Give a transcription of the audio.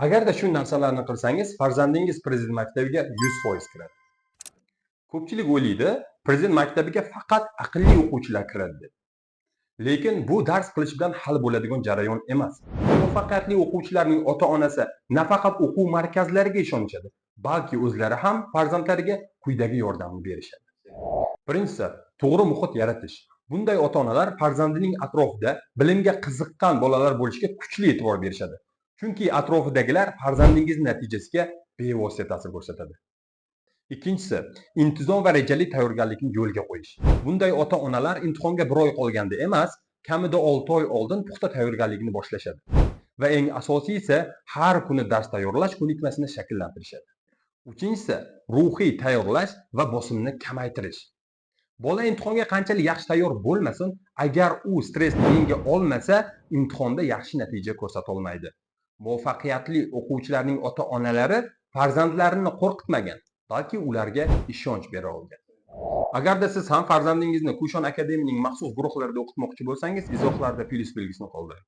Agarda shu narsalarni qilsangiz, farzandingiz prezident maktabiga 100% kiradi. Ko'pchilik o'ylaydi, prezident maktabiga faqat aqlli o'quvchilar kiradi deb. Lekin bu dars qilish bilan hal bo'ladigan jarayon emas. Muvaffaqiyatli o'quvchilarning ota-onasi nafaqat o'quv markazlariga ishonishadi, balki o'zlari ham farzandlariga quyidagi yordamni berishadi. Birinchisi, to'g'ri muhit yaratish. Bunday ota-onalar farzandining atrofida bilimga qiziqqan bolalar bo'lishiga kuchli e'tibor berishadi. Chunki atrofidagilar farzandingizning natijasiga bevosita ta'sir ko'rsatadi. Ikkinchisi, intizom va rejali tayyorgarlikni yo'lga qo'yish. Bunday ota-onalar imtihonga bir oy qolganda emas, kamida 6 oy oldin puxta tayyorgarlikni boshlashadi. Va eng asosiysi, har kuni dars tayyorlash ko'nikmasini shakllantirishadi. Uchinchisi, ruhiy tayyorlash va bosimni kamaytirish. Bola imtihonga qanchalik yaxshi tayyor bo'lmasin, agar u stressni yenga olmasa, imtihonda yaxshi natija ko'rsata olmaydi. Muvaffaqiyatli o'quvchilarning ota-onalari farzandlarini qo'rqitmagan, balki ularga ishonch bera olgan. Agarda siz ham farzandingizni Kushon Akademiyaning maxsus guruhlarida o'qitmoqchi bo'lsangiz, izohlarda + belgisini qoldiring.